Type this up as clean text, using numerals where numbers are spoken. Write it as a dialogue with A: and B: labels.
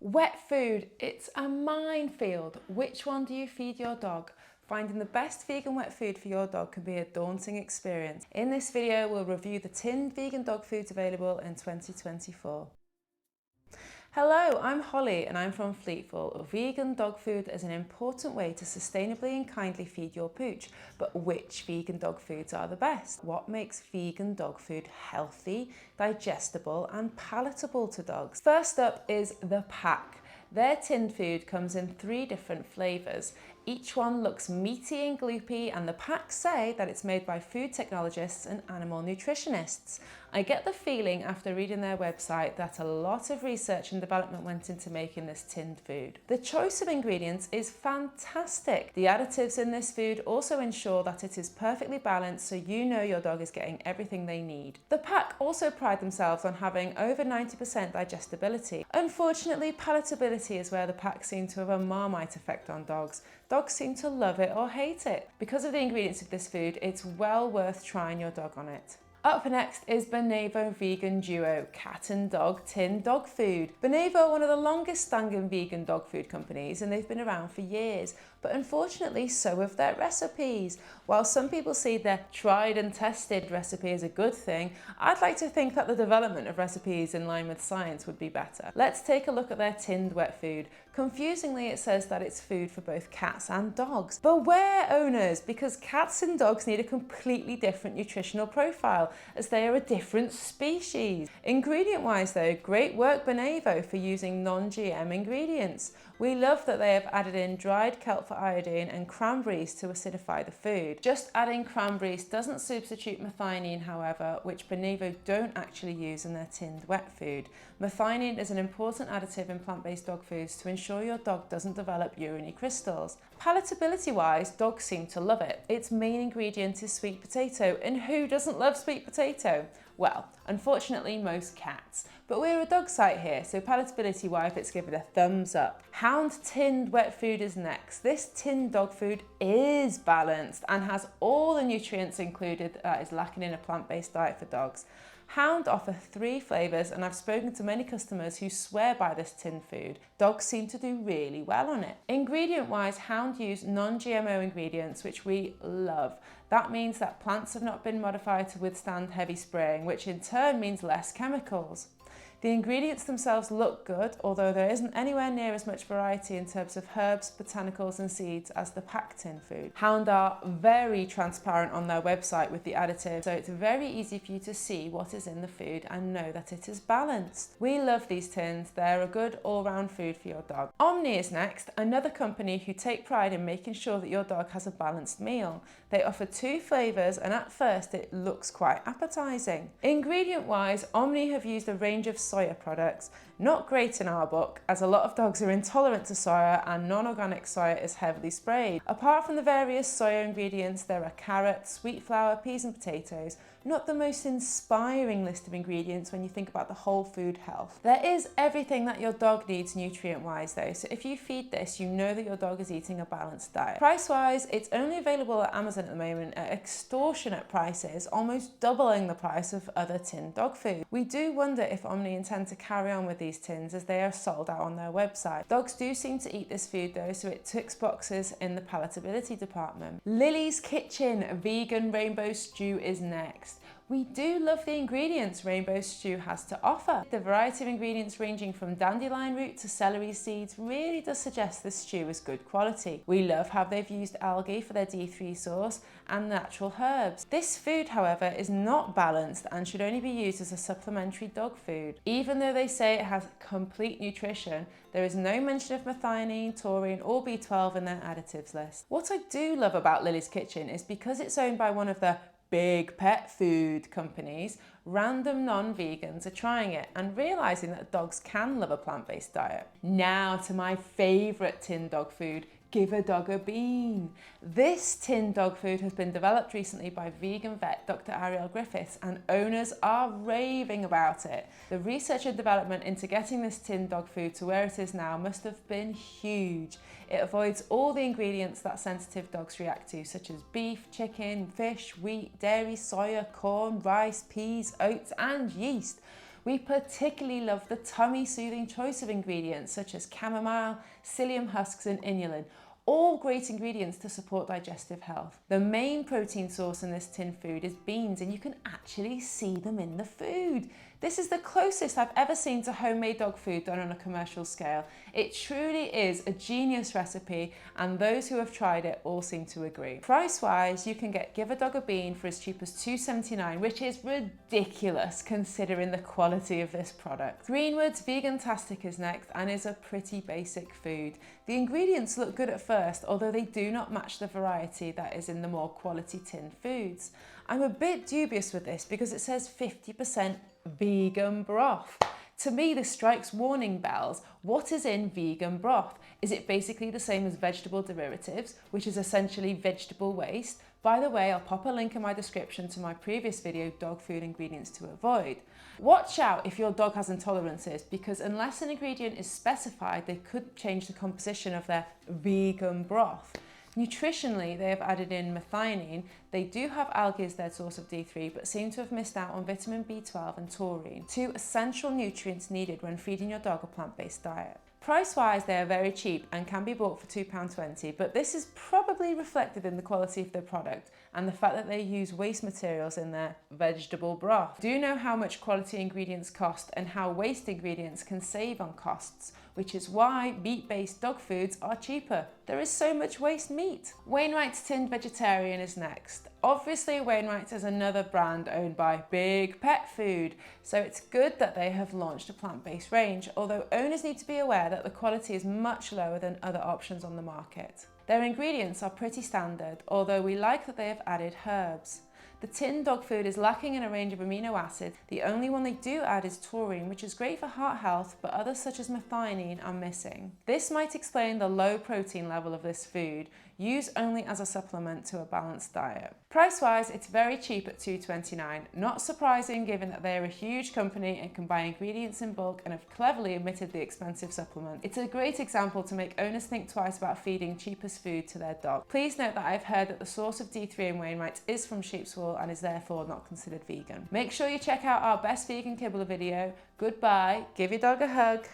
A: Wet food, it's a minefield. Which one do you feed your dog? Finding the best vegan wet food for your dog can be a daunting experience. In this video, we'll review the tinned vegan dog foods available in 2024. Hello, I'm Holly and I'm from Fleetful. Vegan dog food is an important way to sustainably and kindly feed your pooch. But which vegan dog foods are the best? What makes vegan dog food healthy, digestible and palatable to dogs? First up is the pack. Their tinned food comes in 3 different flavours. Each one looks meaty and gloopy, and the packs say that it's made by food technologists and animal nutritionists. I get the feeling after reading their website that a lot of research and development went into making this tinned food. The choice of ingredients is fantastic. The additives in this food also ensure that it is perfectly balanced, so you know your dog is getting everything they need. The pack also pride themselves on having over 90% digestibility. Unfortunately, palatability is where the pack seem to have a Marmite effect on dogs. Dogs seem to love it or hate it. Because of the ingredients of this food, it's well worth trying your dog on it. Up next is Bavo Vegan Duo Cat and Dog Tinned Dog Food. Bavo are one of the longest standing vegan dog food companies, and they've been around for years, but unfortunately so have their recipes. While some people see their tried and tested recipe as a good thing, I'd like to think that the development of recipes in line with science would be better. Let's take a look at their tinned wet food. Confusingly, it says that it's food for both cats and dogs. Beware, owners, because cats and dogs need a completely different nutritional profile, as they are a different species. Ingredient-wise though, great work Bavo for using non-GM ingredients. We love that they have added in dried kelp for iodine and cranberries to acidify the food. Just adding cranberries doesn't substitute methionine, however, which Bavo don't actually use in their tinned wet food. Methionine is an important additive in plant-based dog foods to ensure your dog doesn't develop urinary crystals. Palatability-wise, dogs seem to love it. Its main ingredient is sweet potato, and who doesn't love sweet potato? Well, unfortunately most cats. But we're a dog site here, so palatability-wise, let's give it a thumbs up. Hound tinned wet food is next. This tinned dog food is balanced and has all the nutrients included that is lacking in a plant-based diet for dogs. Hound offer 3 flavours, and I've spoken to many customers who swear by this tinned food. Dogs seem to do really well on it. Ingredient-wise, Hound use non-GMO ingredients, which we love. That means that plants have not been modified to withstand heavy spraying, which in turn means less chemicals. The ingredients themselves look good, although there isn't anywhere near as much variety in terms of herbs, botanicals and seeds as the packed tin food. Hound are very transparent on their website with the additives, so it's very easy for you to see what is in the food and know that it is balanced. We love these tins, they're a good all-round food for your dog. Omni is next, another company who take pride in making sure that your dog has a balanced meal. They offer 2 flavours, and at first it looks quite appetising. Ingredient-wise, Omni have used a range of soya products. Not great in our book, as a lot of dogs are intolerant to soya and non-organic soya is heavily sprayed. Apart from the various soya ingredients, there are carrots, wheat flour, peas and potatoes. Not the most inspiring list of ingredients when you think about the whole food health. There is everything that your dog needs nutrient-wise though, so if you feed this, you know that your dog is eating a balanced diet. Price-wise, it's only available at Amazon at the moment at extortionate prices, almost doubling the price of other tinned dog food. We do wonder if Omni intend to carry on with these tins, as they are sold out on their website. Dogs do seem to eat this food though, so it ticks boxes in the palatability department. Lily's Kitchen Vegan Rainbow Stew is next. We do love the ingredients Rainbow Stew has to offer. The variety of ingredients ranging from dandelion root to celery seeds really does suggest this stew is good quality. We love how they've used algae for their D3 sauce and natural herbs. This food, however, is not balanced and should only be used as a supplementary dog food. Even though they say it has complete nutrition, there is no mention of methionine, taurine or B12 in their additives list. What I do love about Lily's Kitchen is because it's owned by one of the big pet food companies, random non-vegans are trying it and realising that dogs can love a plant-based diet. Now to my favourite tin dog food, Give a Dog a Bean. This tin dog food has been developed recently by vegan vet Dr. Ariel Griffiths, and owners are raving about it. The research and development into getting this tin dog food to where it is now must have been huge. It avoids all the ingredients that sensitive dogs react to, such as beef, chicken, fish, wheat, dairy, soya, corn, rice, peas, oats and yeast. We particularly love the tummy-soothing choice of ingredients such as chamomile, psyllium husks and inulin, all great ingredients to support digestive health. The main protein source in this tin food is beans, and you can actually see them in the food. This is the closest I've ever seen to homemade dog food done on a commercial scale. It truly is a genius recipe, and those who have tried it all seem to agree. Price-wise, you can get Give a Dog a Bean for as cheap as $2.79, which is ridiculous considering the quality of this product. Greenwood's Vegan-tastic is next and is a pretty basic food. The ingredients look good at first, although they do not match the variety that is in the more quality tin foods. I'm a bit dubious with this because it says 50% vegan broth. To me, this strikes warning bells. What is in vegan broth? Is it basically the same as vegetable derivatives, which is essentially vegetable waste? By the way, I'll pop a link in my description to my previous video, Dog Food Ingredients to Avoid. Watch out if your dog has intolerances, because unless an ingredient is specified, they could change the composition of their vegan broth. Nutritionally, they have added in methionine. They do have algae as their source of D3, but seem to have missed out on vitamin B12 and taurine, two essential nutrients needed when feeding your dog a plant-based diet. Price-wise, they are very cheap and can be bought for £2.20, but this is probably reflected in the quality of their product and the fact that they use waste materials in their vegetable broth. Do you know how much quality ingredients cost and how waste ingredients can save on costs, which is why meat-based dog foods are cheaper. There is so much waste meat. Wainwright's Tinned Vegetarian is next. Obviously, Wainwright's is another brand owned by Big Pet Food, so it's good that they have launched a plant-based range, although owners need to be aware that the quality is much lower than other options on the market. Their ingredients are pretty standard, although we like that they have added herbs. The tinned dog food is lacking in a range of amino acids. The only one they do add is taurine, which is great for heart health, but others such as methionine are missing. This might explain the low protein level of this food, used only as a supplement to a balanced diet. Price-wise, it's very cheap at $2.29. Not surprising given that they are a huge company and can buy ingredients in bulk and have cleverly omitted the expensive supplement. It's a great example to make owners think twice about feeding cheapest food to their dog. Please note that I've heard that the source of D3 in Wainwright's is from sheep's wool and is therefore not considered vegan. Make sure you check out our best vegan kibble video. Goodbye, give your dog a hug.